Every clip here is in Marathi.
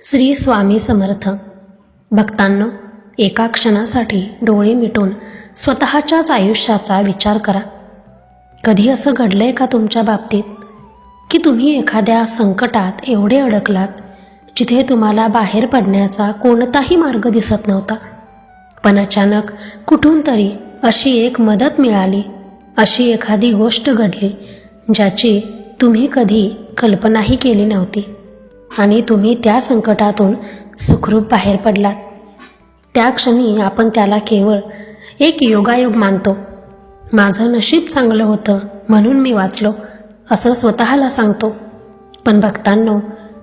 श्री स्वामी समर्थ. भक्तांनो, एका क्षणासाठी डोळे मिटून स्वतःच्याच आयुष्याचा विचार करा. कधी असं घडलंय का तुमच्या बाबतीत की तुम्ही एखाद्या संकटात एवढे अडकलात जिथे तुम्हाला बाहेर पडण्याचा कोणताही मार्ग दिसत नव्हता, पण अचानक कुठून तरी अशी एक मदत मिळाली, अशी एखादी गोष्ट घडली ज्याची तुम्ही कधी कल्पनाही केली नव्हती आणि तुम्ही त्या संकटातून सुखरूप बाहेर पडलात. त्या क्षणी आपण त्याला केवळ एक योगायोग मानतो. माझं नशीब चांगलं होतं म्हणून मी वाचलो असं स्वतःला सांगतो. पण भक्तांनो,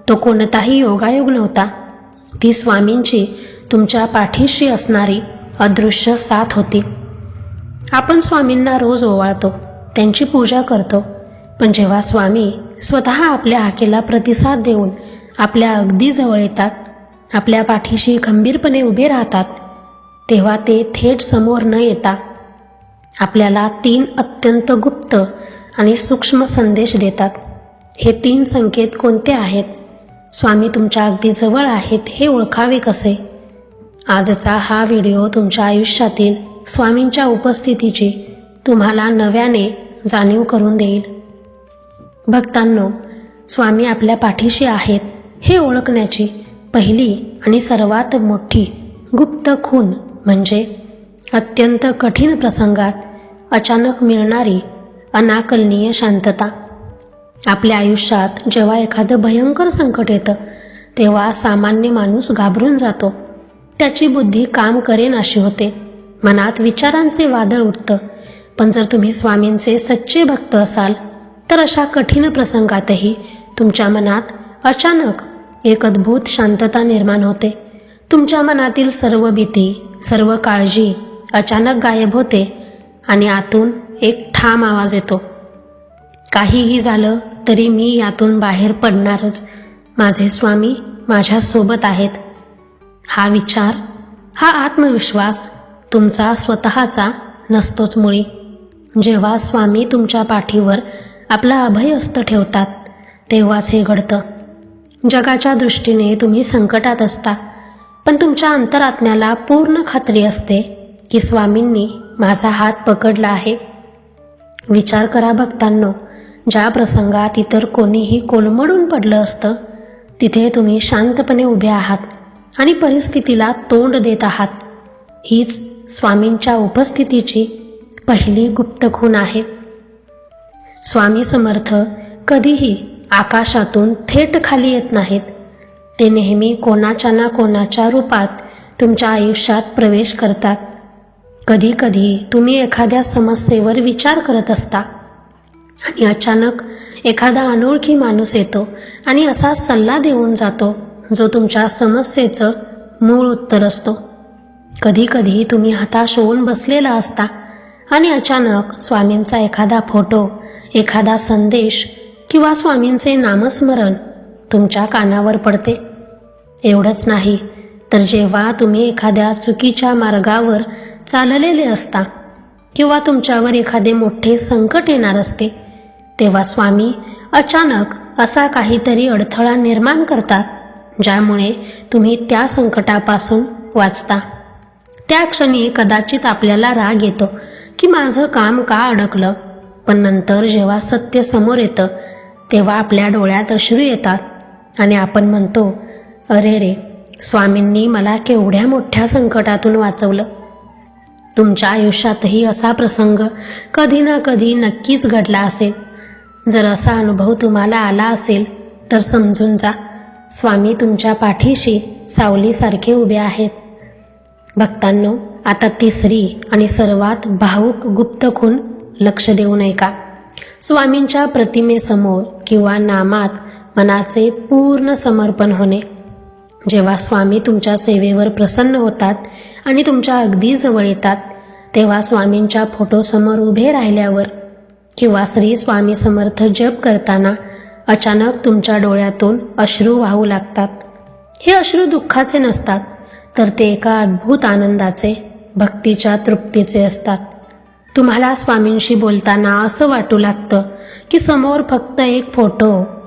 तो कोणताही योगायोग नव्हता. ती स्वामींची तुमच्या पाठीशी असणारी अदृश्य साथ होती. आपण स्वामींना रोज ओवाळतो, त्यांची पूजा करतो, पण जेव्हा स्वामी स्वतः आपल्या हाकेला प्रतिसाद देऊन आपल्या अगदी जवळ येतात, आपल्या पाठीशी खंबीरपणे उभे राहतात, तेव्हा ते थेट समोर न येता आपल्याला 3 अत्यंत गुप्त आणि सूक्ष्म संदेश देतात. हे 3 संकेत कोणते आहेत? स्वामी तुमच्या अगदी जवळ आहेत हे ओळखावे कसे? आजचा हा व्हिडिओ तुमच्या आयुष्यातील स्वामींच्या उपस्थितीची तुम्हाला नव्याने जाणीव करून देईल. भक्तांनो, स्वामी आपल्या पाठीशी आहेत हे ओळखण्याची पहिली आणि सर्वात मोठी गुप्त खूण म्हणजे अत्यंत कठीण प्रसंगात अचानक मिळणारी अनाकलनीय शांतता. आपल्या आयुष्यात जेव्हा एखादं भयंकर संकट येतं तेव्हा सामान्य माणूस घाबरून जातो. त्याची बुद्धी काम करेन अशी होते, मनात विचारांचे वादळ उठतं. पण जर तुम्ही स्वामींचे सच्चे भक्त असाल तर अशा कठीण प्रसंगातही तुमच्या मनात अचानक एक अद्भुत शांतता निर्माण होते. तुमच्या मनातील सर्व भीती, सर्व काळजी अचानक गायब होते आणि आतून एक ठाम आवाज येतो, काहीही झालं तरी मी यातून बाहेर पडणारच. माझे स्वामी माझ्यासोबत आहेत. हा विचार, हा आत्मविश्वास तुमचा स्वतःचा नसतोच मुळी. जेव्हा स्वामी तुमच्या पाठीवर आपला अभयहस्त ठेवतात तेव्हाच हे घडतं. जगाच्या दृष्टीने तुम्ही संकटात असता, पण तुमच्या अंतरात्म्याला पूर्ण खात्री असते की स्वामींनी माझा हात पकडला आहे. विचार करा भक्तांनो, ज्या प्रसंगात इतर कोणीही कोलमडून पडलं असतं तिथे तुम्ही शांतपणे उभे आहात आणि परिस्थितीला तोंड देत आहात. हीच स्वामींच्या उपस्थितीची पहिली गुप्त खूण आहे. स्वामी समर्थ कधीही आकाशातून थेट खाली येत नाहीत. ते नेहमी कोणाच्या ना कोणाच्या रूपात तुमच्या आयुष्यात प्रवेश करतात. कधी कधी तुम्ही एखाद्या समस्येवर विचार करत असता आणि अचानक एखादा अनोळखी माणूस येतो आणि असा सल्ला देऊन जातो जो तुमच्या समस्येचं मूळ उत्तर असतो. कधी कधी तुम्ही हताश होऊन बसलेला असता आणि अचानक स्वामींचा एखादा फोटो, एखादा संदेश किंवा स्वामींचे नामस्मरण तुमच्या कानावर पडते. एवढंच नाही तर जेव्हा तुम्ही एखाद्या चुकीच्या मार्गावर चाललेले असता किंवा तुमच्यावर एखादे मोठे संकट येणार असते तेव्हा स्वामी अचानक असा काहीतरी अडथळा निर्माण करतात ज्यामुळे तुम्ही त्या संकटापासून वाचता. त्या क्षणी कदाचित आपल्याला राग येतो की माझं काम का अडकलं, पण नंतर जेव्हा सत्य समोर येतं तेव्हा आपल्या डोळ्यात अश्रू येतात आणि आपण म्हणतो, अरे रे, स्वामींनी मला केवढ्या मोठ्या संकटातून वाचवलं. तुमच्या आयुष्यातही असा प्रसंग कधी ना कधी नक्कीच घडला असेल. जर असा अनुभव तुम्हाला आला असेल तर समजून जा, स्वामी तुमच्या पाठीशी सावलीसारखे उभे आहेत. भक्तांनो, आता तिसरी आणि सर्वात भावूक गुप्त खूण लक्ष देऊन ऐका. स्वामींच्या प्रतिमेसमोर किंवा नामात मनाचे पूर्ण समर्पण होणे. जेव्हा स्वामी तुमच्या सेवेवर प्रसन्न होतात आणि तुमच्या अगदी जवळ येतात तेव्हा स्वामींच्या फोटोसमोर उभे राहिल्यावर किंवा श्री स्वामी समर्थ जप करताना अचानक तुमच्या डोळ्यातून अश्रू वाहू लागतात. हे अश्रू दुःखाचे नसतात, तर ते एका अद्भुत आनंदाचे, भक्तीच्या तृप्तीचे असतात. तुम्हाला स्वामींशी बोलताना असं वाटू लागतं की समोर फक्त एक फोटो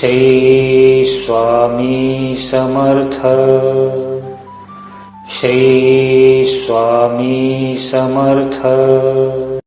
श्री स्वामी समर्थ. श्री स्वामी समर्थ.